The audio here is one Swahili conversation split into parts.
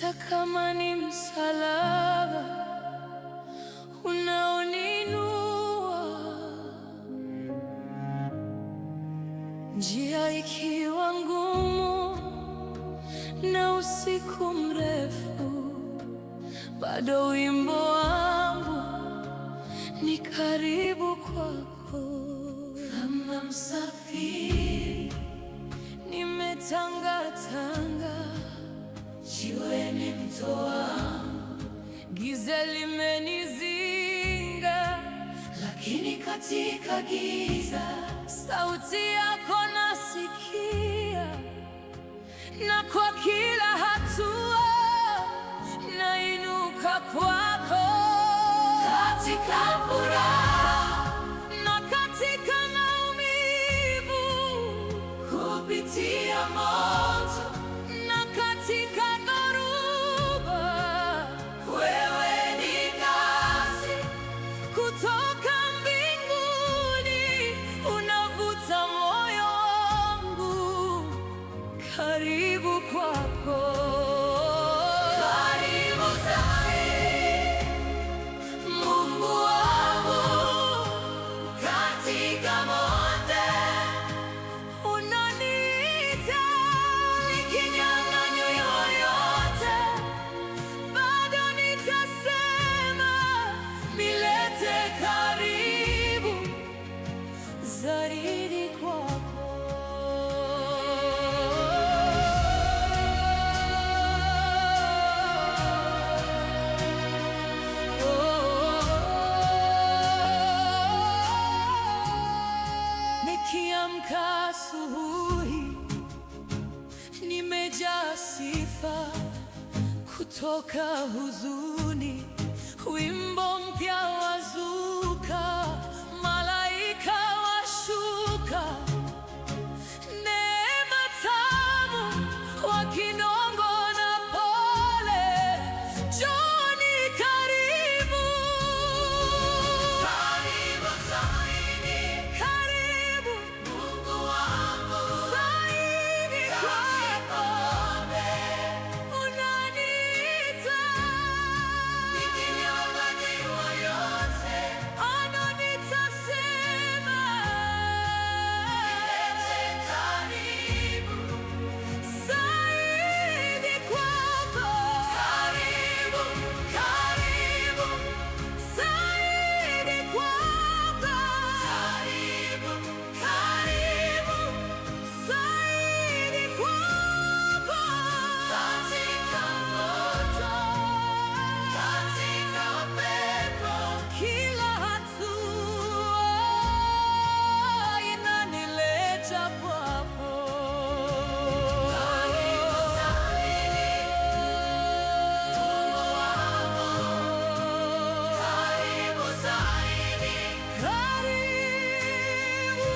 hata kama ni msalaba unaoninua, njia ikiwa ngumu na usiku mrefu, bado wimbo wangu ni karibu kwako. Kama msafiri nimetangatanga jiweni, mto wangu giza limenizinga, lakini katika giza sauti yako nasikia, na kwa kila hatua nainuka kwako. Katika furaha na katika maumivu, kupitia moto na katika dhoruba, wewe ni ngazi kutoka mbinguni, unavuta moyo wangu karibu kwako. Zaidi kwako. Nikiamka asubuhi nimejaa sifa kutoka huzuni, wimbo mpya wazuka, malaika washuka, neema tamu wakinong'ona pole, Njoni karibu. Karibu zaidi, karibu Mungu wangu, zaidi kwako unaniita, nikinyang'anywa yote ono nitasema, nilete karibu zaidi kwako. Karibu, karibu zaidi kwako. Karibu, karibu zaidi kwako. Katika moto, katika upepo, kila hatua inanileta kwako. Karibu zaidi, Mungu wangu, karibu zaidi, karibu,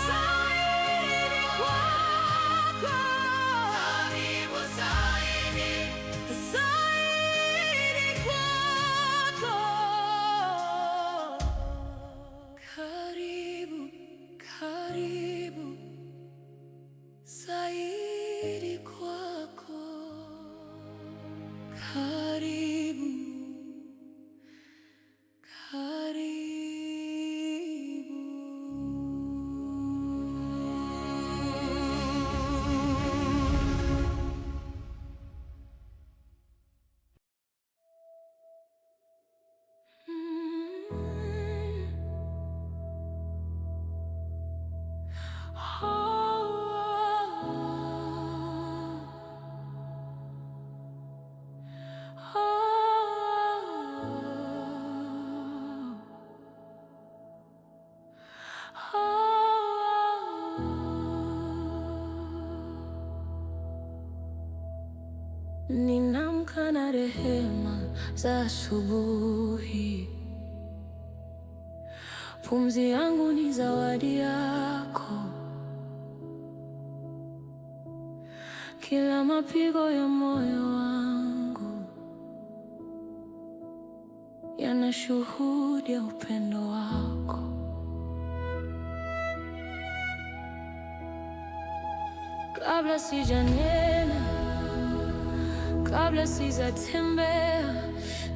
zaidi kwako. Karibu zaidi, zaidi kwako. Karibu, karibu zaidi kwako. Karibu, Ninaamka na rehema za asubuhi, pumzi yangu ni zawadi yako, kila mapigo ya moyo wangu yanashuhudia upendo wako. kabla sijanena, kabla sijatembea,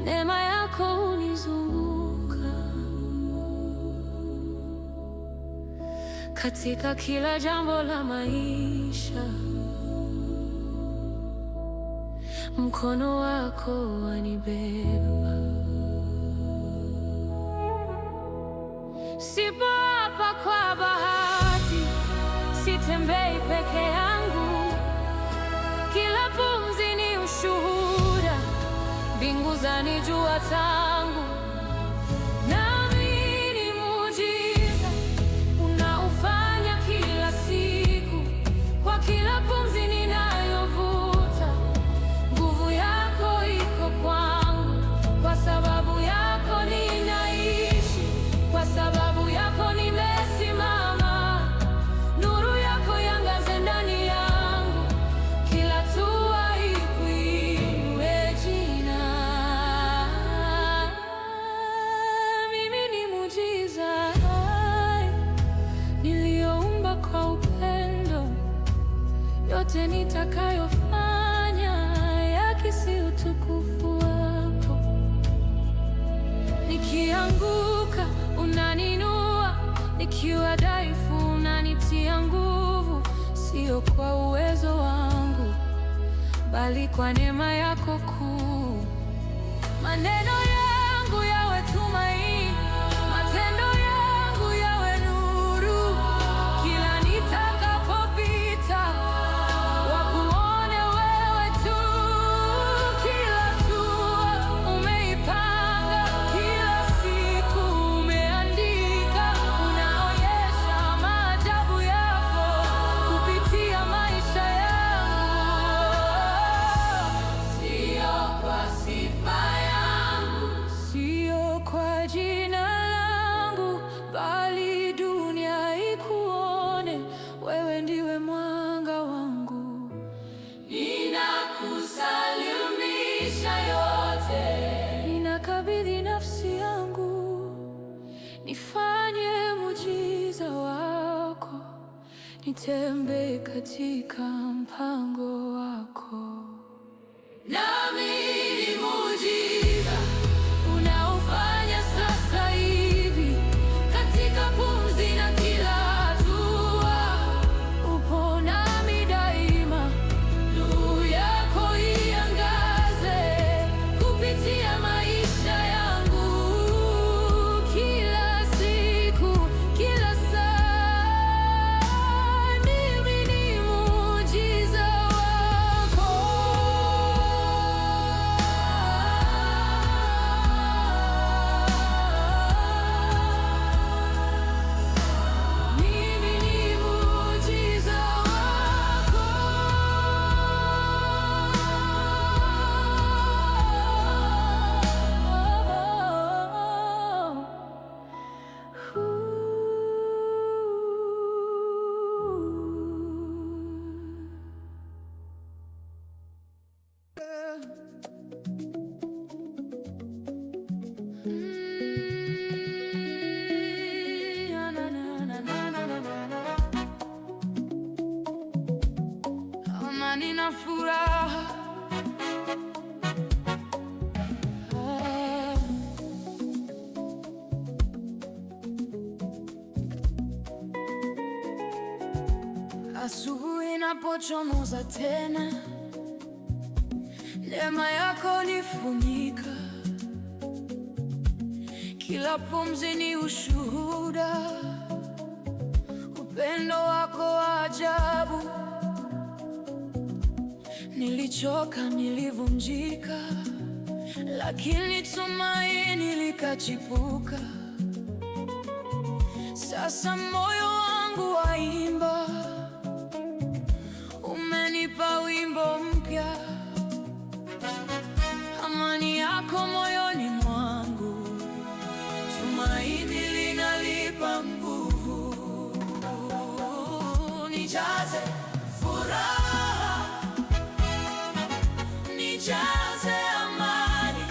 neema yako hunizunguka katika kila jambo la maisha. Mkono wako wanibeba. Sipo hapa kwa bahati, sitembei peke yangu. Kila pumzi ni ushuhuda, mbingu zanijua tangu. Naamini muujiza unaofanya kila siku, kwa kila pumzi ninayovuta, nguvu yako iko kwangu. Kwa sababu yako ninaishi, kwa sababu yako nimesimama. Nuru yako yangaze ndani yangu, kila hatua ikuinue jina. Mimi ni muujiza niliyoumba kwa upendo. Yote nitakayofanya yakisi utukufu wako. Nikianguka unaninua, nikiwa dhaifu unanitia nguvu. Sio kwa uwezo wangu, bali kwa neema yako kuu. Maneno yangu yawe tumaini, matendo yangu yawe nuru. Kila nitakapopita wakuone wewe tu. Kila hatua umeipanga, kila siku umeandika. Unaonyesha maajabu yako kupitia maisha yangu. Sio kwa sifa yangu, sio kwa jina langu, bali dunia ikuone wewe ndiwe mwanga wangu. Ninakusalimisha yote, ninakabidhi nafsi yangu. Nifanye muujiza wako, nitembee katika mpango wako. Naamini muujiza unaofanya sasa hivi, katika pumzi na kila hatua. Upo nami daima, nuru yako iangaze kupitia maisha yangu. Kila siku, kila saa, mimi ni muujiza wako. Mimi ni muujiza wako. Naona nina furaha. Asubuhi inapochomoza tena, neema yako nifunika. Kila pumzi ni ushuhuda, upendo wako wa ajabu. Nilichoka, nilivunjika, lakini tumaini likachipuka. Sasa moyo wangu waimba, umenipa wimbo mpya. Amani yako moyoni mwangu, tumaini linalipa nguvu. Nijaze furaha, nijaze amani,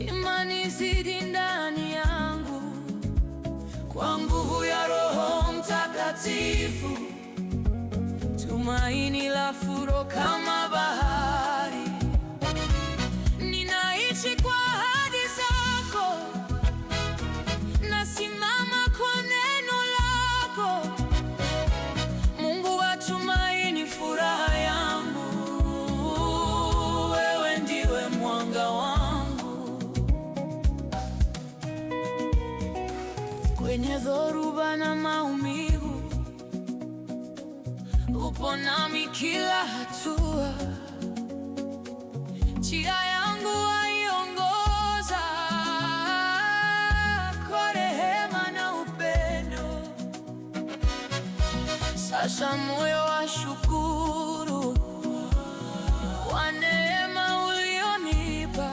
imani zidi ndani yangu, kwa nguvu ya Roho Mtakatifu. tumaini la furo kama bahari. Ninaishi kwa ahadi zako, nasimama kwa neno lako. Mungu wa tumaini, furaha yangu, wewe ndiwe mwanga wangu. Kwenye dhoruba na maumivu, upo nami kila hatua. Njia yangu waiongoza kwa rehema na upendo. Sasa moyo wa shukuru kwa neema ulionipa.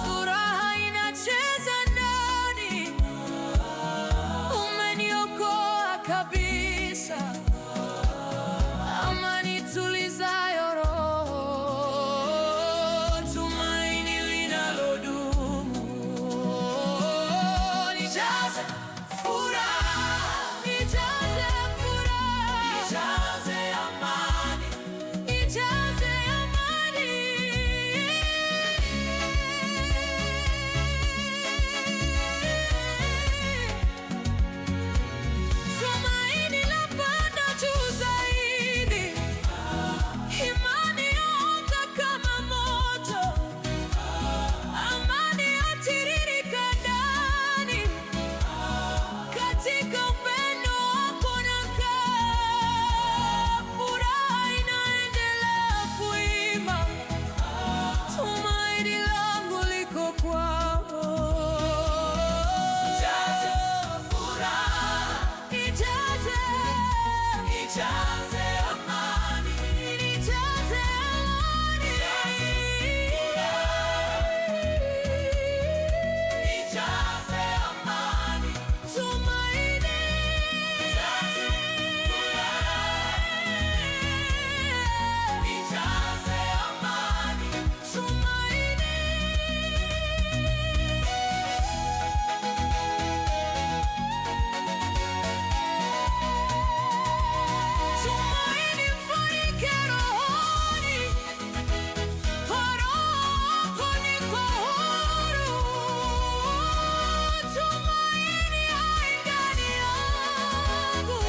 Furaha inacheza ndani, umeniokoa kabisa. Amani tulizayo roho, tumaini linalodumu. Nijaze furaha, nijaze furaha, nijaze amani, nijaze amani. Tumaini lapanda juu zaidi, imani yaota kama moto. Amani yatiririka ndani, katika upendo wako nakaa. Furaha inaendelea kuimba, tumaini langu liko kwako. Nijaze furaha, nijaze amani, nijaze amani, nijaze amani, tumaini, nijaze amani, tumaini. Tumaini mfunike rohoni, kwa roho yako niko huru. Tumaini hai ndani yangu.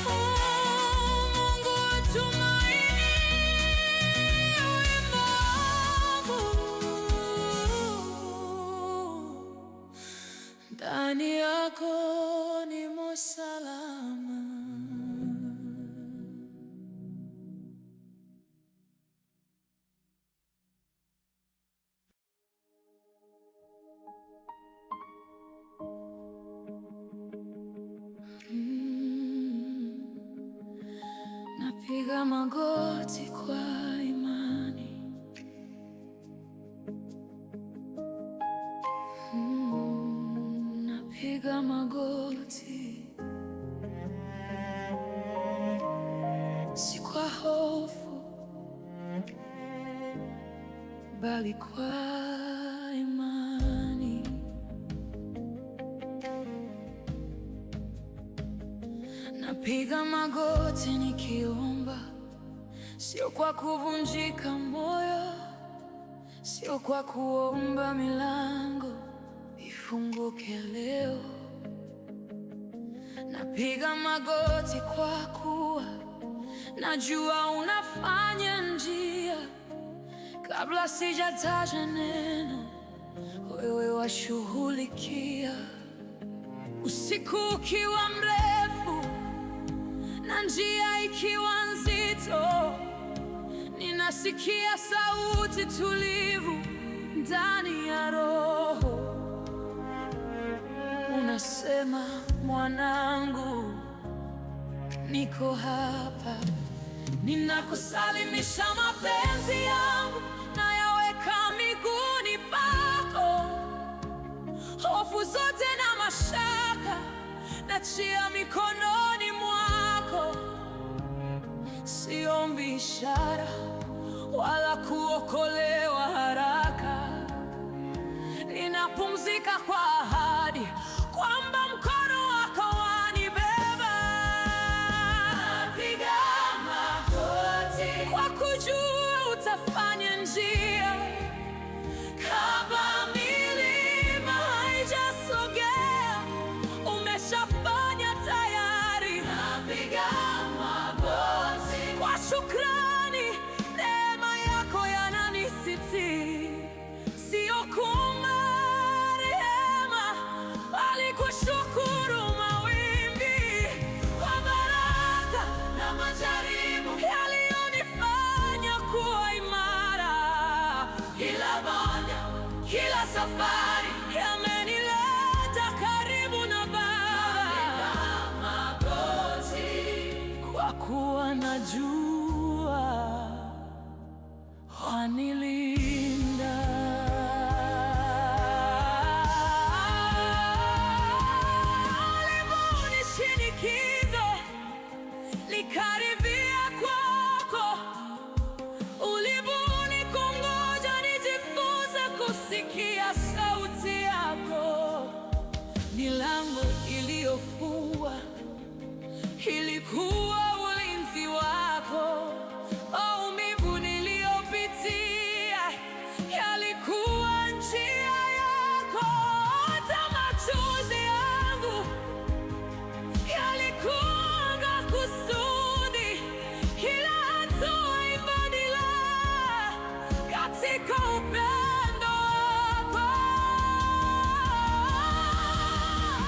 Mungu wa tumaini, wimbo wangu. Ndani yako nimo salama. Napiga magoti kwa imani. Napiga magoti, si kwa hofu, bali kwa imani. Napiga magoti nikiomba, sio kwa kuvunjika moyo, sio kwa kuomba milango ifunguke leo. Napiga magoti kwa kuwa najua unafanya njia. Kabla sijataja neno, wewe washughulikia. Usiku ukiwa mrefu na njia ikiwa nzito, ninasikia sauti tulivu ndani ya roho. Unasema, mwanangu, niko hapa. Ninakusalimisha mapenzi yangu, nayaweka miguuni pako. Hofu zote na mashaka nachia mikononi mwako. Siombi ishara wala kuokolewa haraka. Ninapumzika kwa ahadi kwamba mkono wako wanibeba. kila bonde, kila safari yamenileta karibu na Baba. Napiga magoti kwa kuwa najua wanilinda. Uliponishinikiza nikaribia kwako, uliponikungoja nijifunze kusikia sauti yako. Milango iliyofungwa ilikuwa ulinzi wako. Maumivu niliyopitia yalikuwa njia yako. Hata machozi yangu yalikuwa kusudi, kila hatua ibadila katika upendo wako.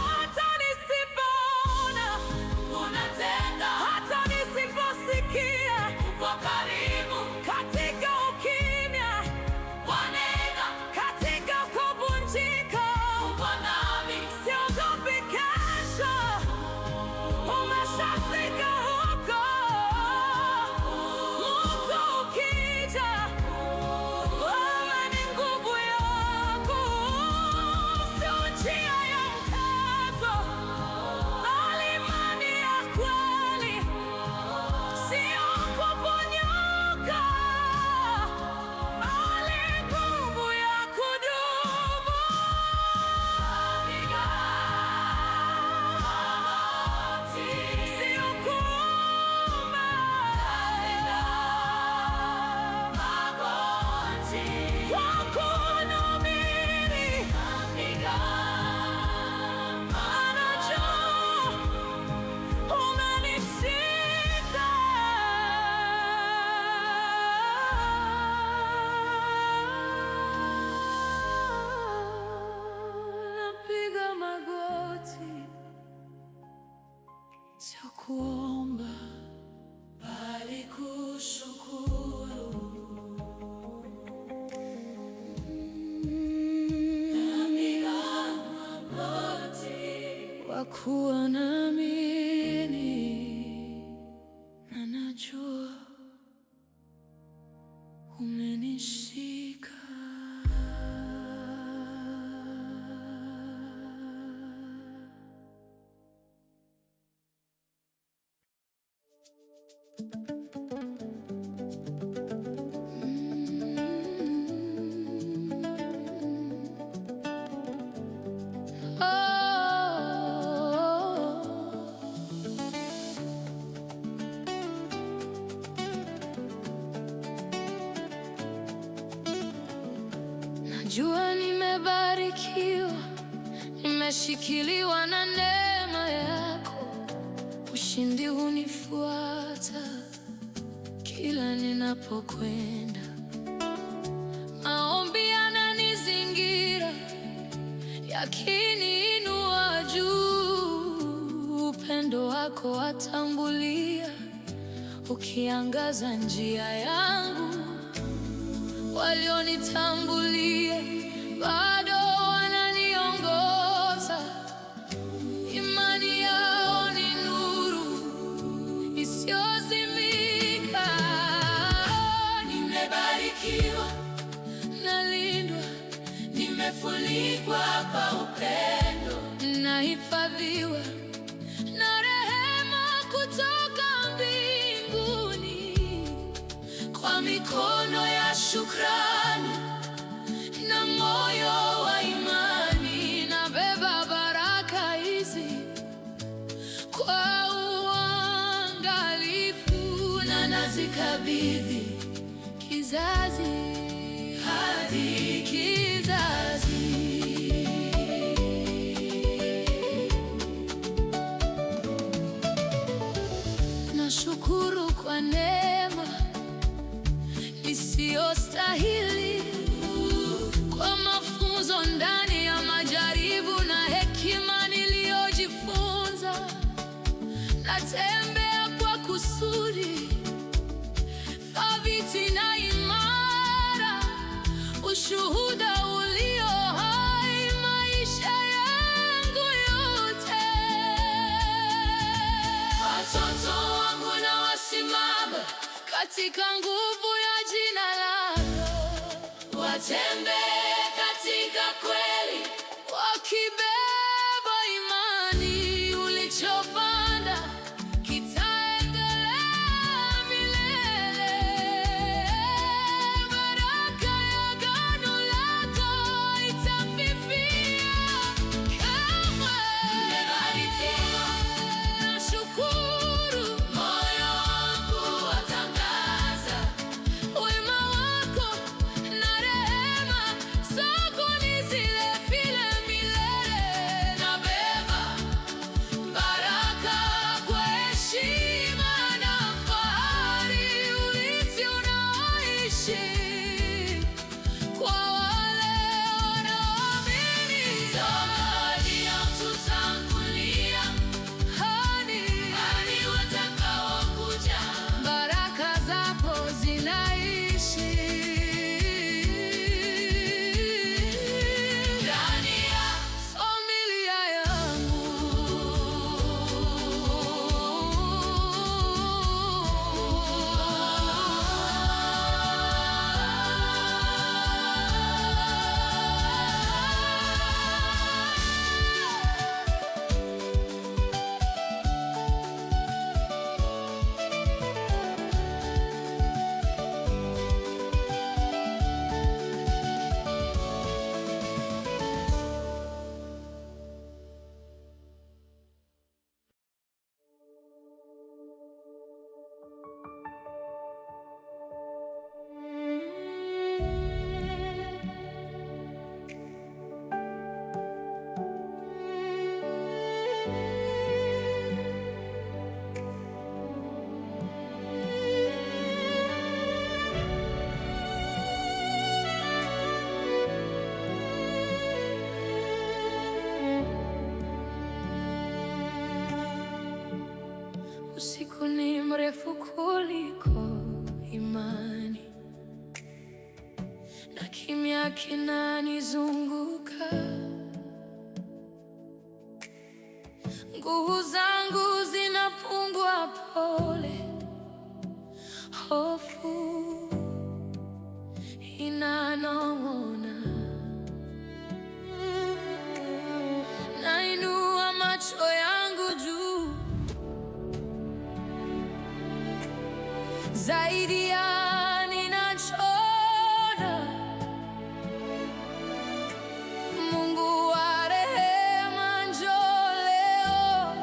Hata nisipoona unatenda, hata nisiposikia uko karibu, katika ukimya wanena, katika kuvunjika uko nami. Siogopi kesho, umeshafika huko. Moto ukija, wewe ni nguvu yangu. Sio njia ya mkato, bali imani ya kweli. Sio kuponyoka, bali nguvu ya kudumu. Napiga magoti, sio kuomba. Napiga magoti kwa kuamini. Napiga anajua umenishika. Napiga magoti, sio kuomba, bali kushukuru. Napiga magoti kwa kuwa naamini na najua umenishika. Najua nimebarikiwa, nimeshikiliwa na neema yako. Ushindi hunifuata kila ninapokwenda. Maombi yananizingira, yakiniinua juu. Upendo wako watambulia, ukiangaza njia yangu. Walionitambulia bado wananiongoza. Imani yao ni nuru isiyozimika. Nimebarikiwa, nalindwa, nimefunikwa kwa upendo. Nahifadhiwa na rehema kutoka mbinguni. Kwa mikono ya shukrani na moyo wa imani, nabeba baraka hizi kwa uangalifu, na nazikabidhi kizazi hadi kizazi. Nashukuru kwa neema isiyostahili, kwa mafunzo ndani ya majaribu na hekima niliyojifunza. Natembea kwa kusudi, thabiti na imara. watembee katika kweli, wakibeba imani. Ulichopanda kitaendelea milele. Baraka ya agano lako itafifia kamwe. Umebarikiwa, nashukuru. Moyo wangu watangaza wema wako na rehema zako ni zile vile milele. Nabeba baraka kwa heshima na fahari, urithi unaoishi kwa wale wanaoamini. Zawadi ya mtutangulia hadi watakaokuja, baraka zako zinaishi ndani ya familia yangu. Usiku ni mrefu kuliko imani, na kimya kinanizunguka. Nguvu zangu zinapungua pole, hofu inanong'ona. Nainua macho yangu juu, zaidi ya ninachoona. Mungu wa rehema, njoo leo,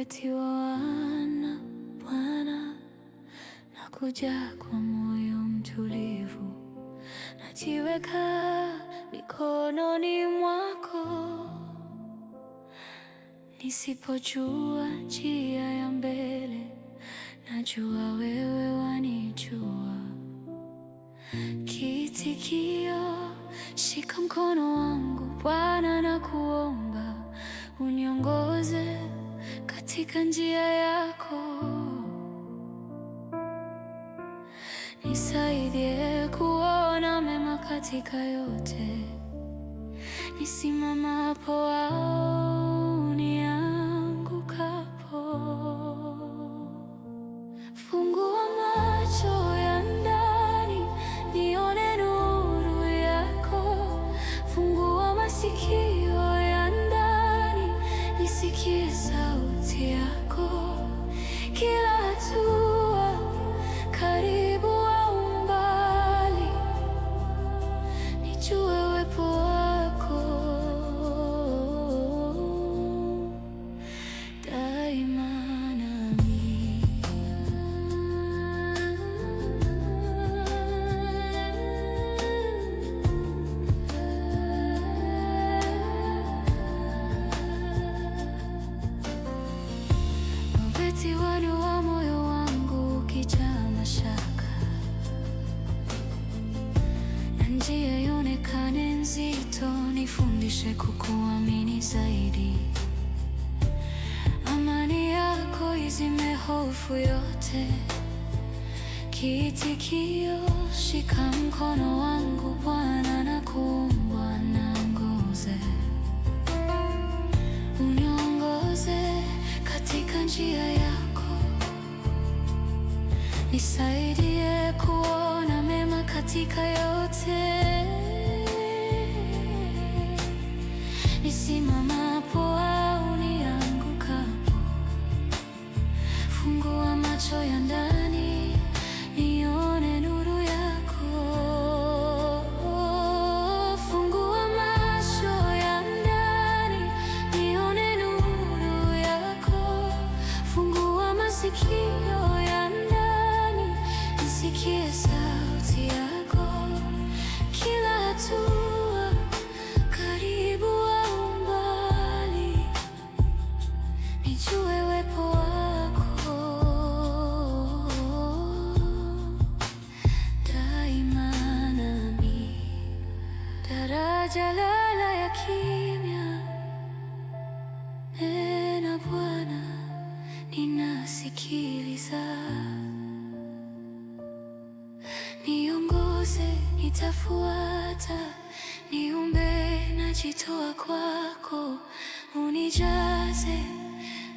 Wabeti wa wana Bwana, nakuja kwa moyo mtulivu, najiweka mikononi mwako. Nisipojua njia ya mbele, najua wewe wanijua. Kiitikio: shika mkono wangu Bwana, nakuomba uniongoze katika njia yako. Nisaidie kuona mema katika yote, nisimamapo au niangukapo. Fungua macho ya ndani nione nuru yako, fungua masikio ya ndani nisikie sauti yako. Kila hatua, karibu au mbali, nijue uwepo wako daima nami. Wabeti wa moyo wangu ukijaa mashaka, na njia ionekane nzito, nifundishe kukuamini zaidi. Amani yako izime hofu yote. Kiitikio: shika mkono wangu Bwana, nakuomba niongoze, uniongoze katika njia yako. Nisaidie kuona mema katika yote, nisimamapo au niangukapo. Fungua macho ya ndani nione nuru yako. Fungua macho ya ndani nione nuru yako. Fungua masikio ya ndani nisikie sauti yako. Kila hatua, karibu au mbali, nijue uwepo wako daima nami. Daraja lala ya kimya, nena Bwana, ninasikiliza. Niongoze, nitafuata, niumbe, najitoa kwako. Unijaze,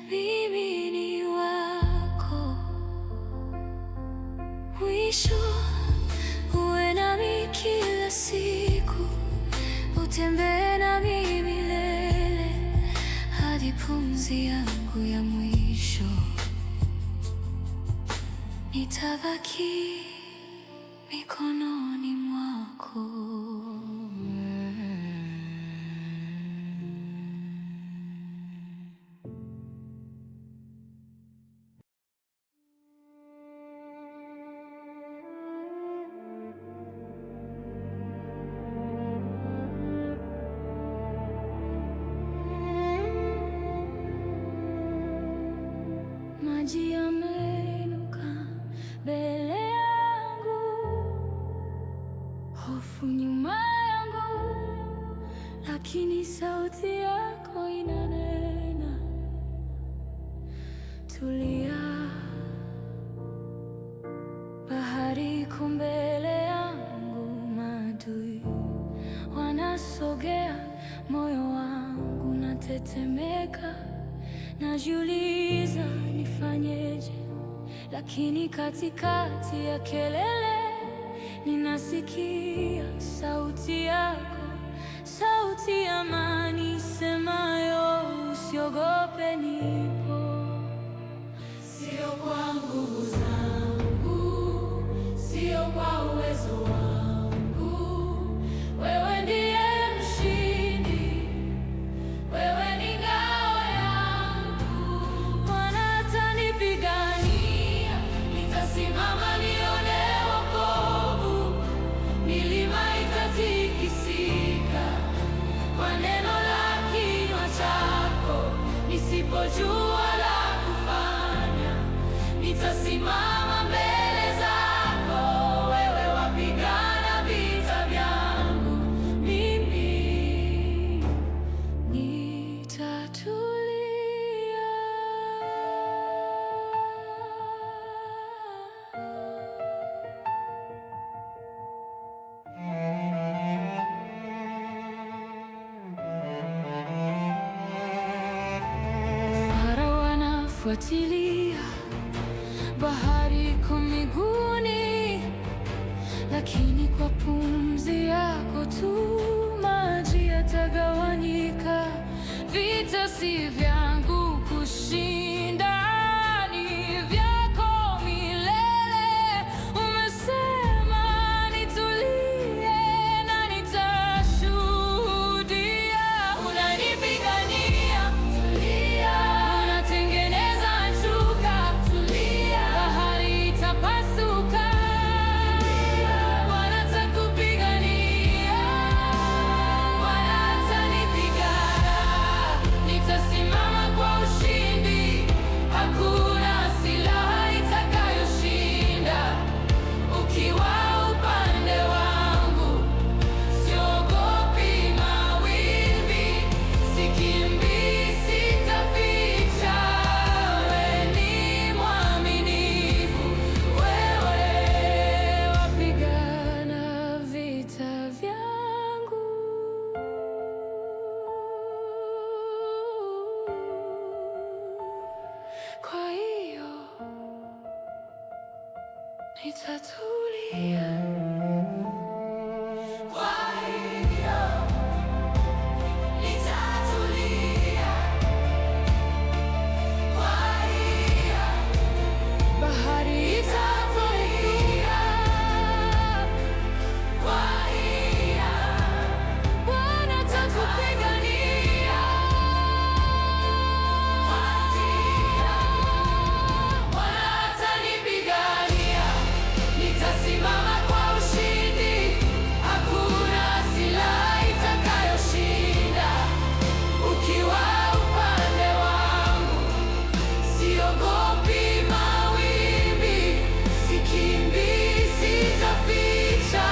mimi ni wako. Mwisho uwe nami kila siku, utembee nami milele, hadi pumzi yangu ya mwisho. Nitabaki mikononi mwako. Maji yameinuka mbele yangu, hofu nyuma yangu, lakini sauti yako inanena, tulia. Bahari iko mbele yangu, maadui wanasogea, moyo wangu unatetemeka. Najiuliza nifanyeje, lakini katikati ya kelele ninasikia sauti yako, sauti ya amani semayo, usiogope, nipo. Sio kwa nguvu zangu, sio kwa uwezo wangu, wewe ndiye mshindi, wewe ni ngao yangu. kufuatilia. Bahari iko miguuni, lakini kwa pumzi yako tu maji yatagawanyika. Vita si vyangu kushinda, ni vyako milele. Umesema nitulie na nitashuhudia. Unanipigania, tulia. Unatengeneza shuka, tulia. Bahari itapasuka, Bwana atakupigania. Bwana atanipigana, nitasimama kwa ushindi. Hakuna silaha itakayoshinda. Ukiwa upande wangu, siogopi mawimbi, sikimbii, sitaficha. Wewe ni mwaminifu, wewe wapigana vita vyangu. Kwa hiyo nitatulia. Kwa hiyo nitatulia. Kwa hiyo bahari itafurika. Kwa hiyo Bwana atakupigania. Kwa hiyo Bwana atanipigania, nitasimama kwa ushindi. Hakuna silaha itakayoshinda. Ukiwa upande wangu, siogopi mawimbi, sikimbii, sitaficha.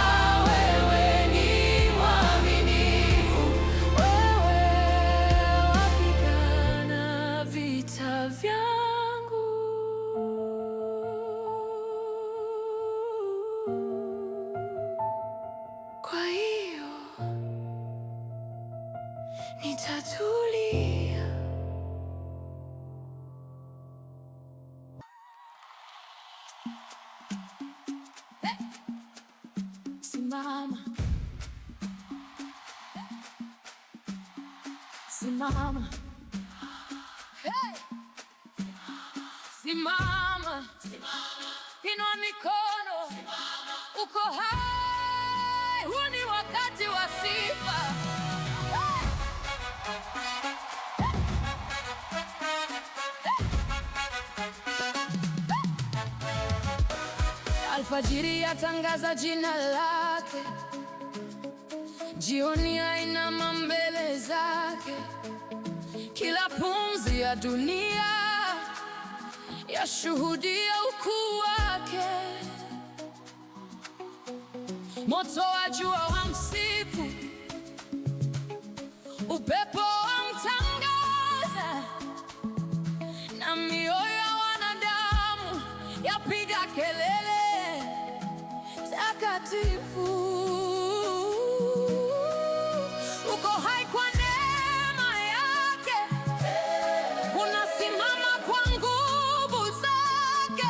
Wewe ni mwaminifu, wewe wapigana vita vyangu. Kwa hiyo nitatulia. Simama, simama, hey! Simama, inua mikono, uko hai. Huu ni wakati wa sifa. Alfajiri yatangaza jina lake, jioni yainama mbele zake. Kila pumzi ya dunia yashuhudia ukuu wake. Moto wa jua wamsifu, upepo wamtangaza, na mioyo ya wanadamu yapiga kelele takatifu. Uko hai kwa neema yake, unasimama kwa nguvu zake.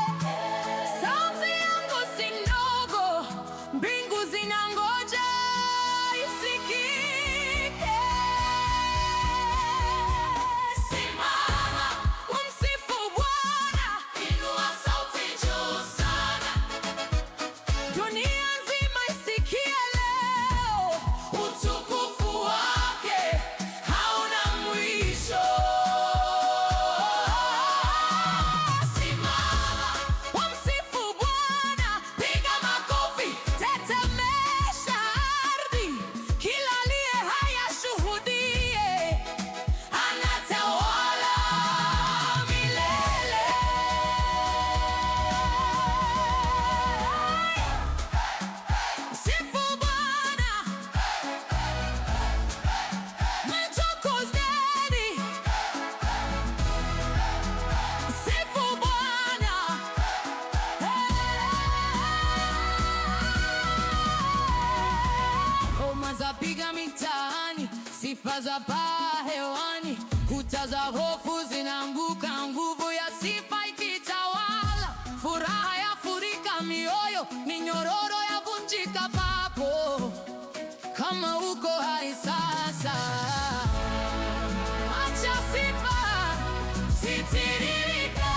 Sauti yangu si ndogo, mbingu zinangoja isikike. Simama, umsifu Bwana, inua sauti juu sana. Dunia nzima isikie leo, utukufu wake hauna mwisho. Simama, umsifu Bwana, piga makofi, tetemesha ardhi. Kila aliye hai ashuhudie, anatawala milele. Sifu Bwana, mtukuzeni. Sifu Bwana, ngoma zapiga mitaani, sifa za paa hewani. Kuta za hofu zinaanguka, nguvu ya moyo, minyororo yavunjika papo. Kama uko hai sasa, acha sifa zitiririke.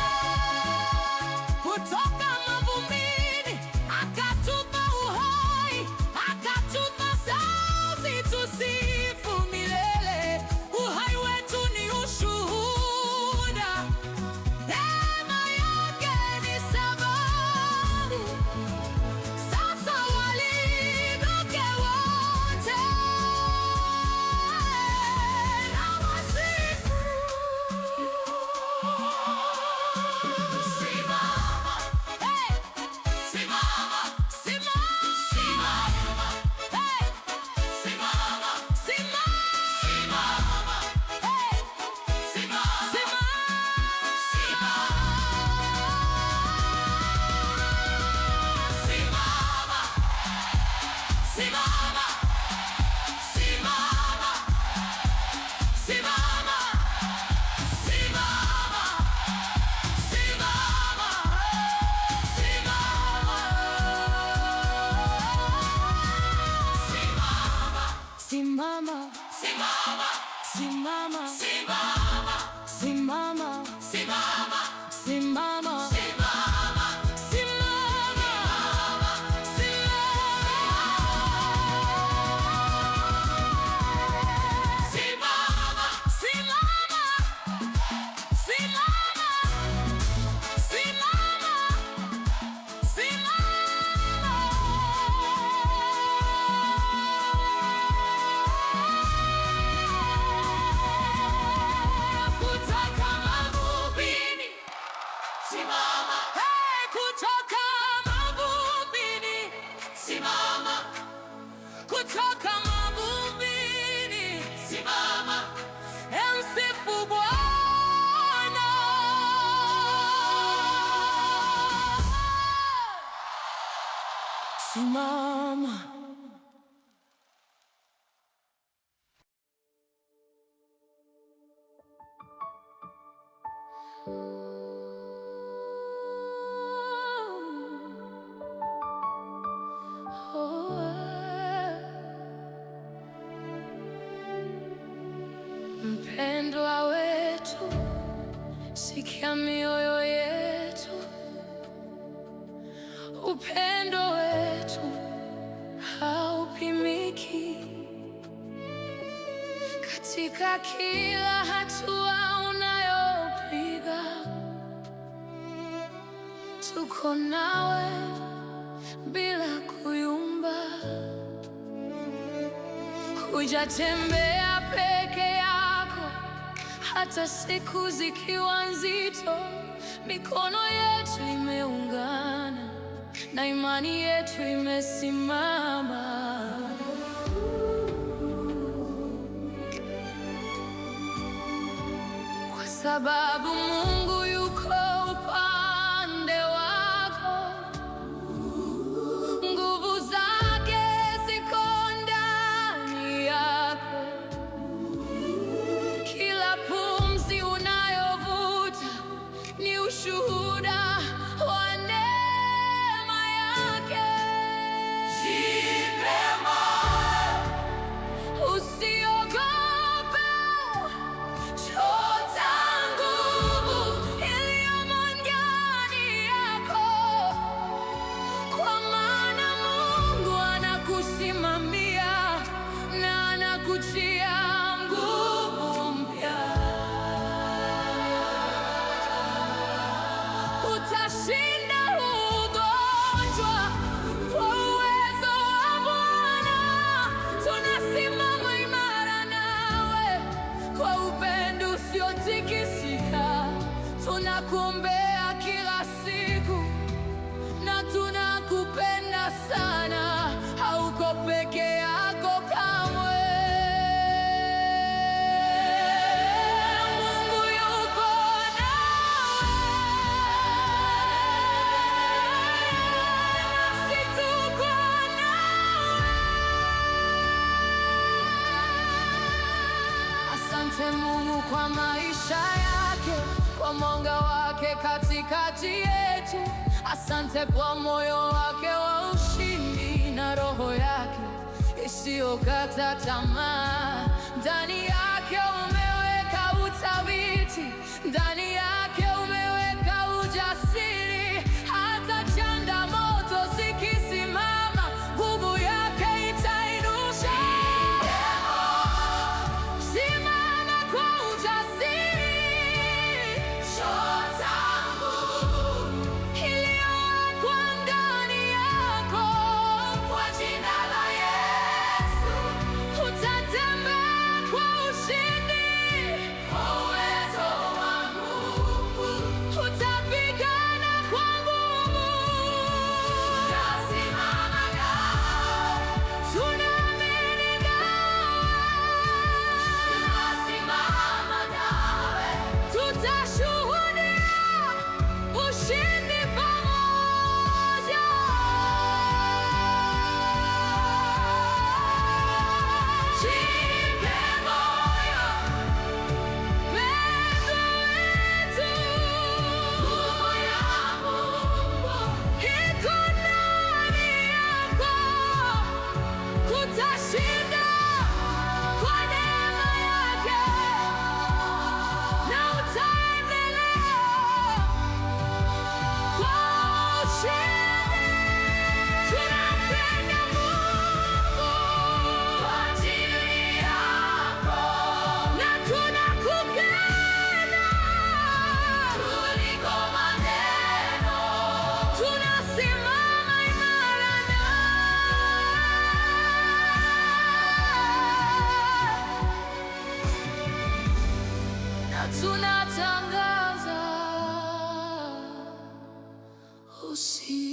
Kutoka mavumbini akatupa uhai, akatupa sauti tusifu milele. Uhai wetu ni ushuhuda, neema yake ni sababu. Sasa waliinuke wote na wasifu. Simama, hey! Simama, simama, hey! Simama, simama, hey! Simama, kutoka mavumbini, simama, msifu Bwana. Simama. Mpendwa wetu, sikia mioyo yetu. Upendo wetu haupimiki. Katika kila hatua unayopiga, tuko nawe bila kuyumba. Hujatembea peke yako, hata siku zikiwa nzito. Mikono yetu imeungana na imani yetu imesimama. Kwa sababu Mungu yuko upande wako, nguvu zake ziko ndani yako. Kila pumzi unayovuta ni ushuhuda wa neema yake. Jipe moyo, usiogope, chota nguvu iliyomo ndani yako, kwa maana Mungu anakusimamia na anakutia nguvu mpya. Utashinda ugonjwa kwa uwezo wa Bwana. Tunasimama imara nawe kwa upendo usiotikisika. Tunakuombea kila siku na tunakupenda sana. Hauko peke yako kamwe. Mungu yuko nawe, nasi tuko nawe. Asante Mungu kwa maisha yake, kwa mwanga wake katikati yetu. Asante kwa moyo wake wa ushindi na roho yake isiyokata tamaa. Ndani yake umeweka uthabiti, ndani yake umeweka ujasiri. Hata changamoto zikisimama, nguvu yake itainusha. Simama kwa ujasiri, shota nguvu iliyowekwa ndani yako. Kwa jina la Yesu utatembea kwa ushindi, kwa uwezo wa Mungu utapigana kwa nguvu. Tutasimama nawe, tunaamini tunasimama nawe, tutashuhudia ushindi pamoja. Jipe moyo, mpendwa wetu, nguvu ya Mungu iko ndani yako. Kutashinda kwa neema yake, na utaendelea kwa ushindi. Tunampenda Mungu kwa ajili yako, na tunakupenda kuliko maneno. Tunasimama imara na tunatangaza ushindi.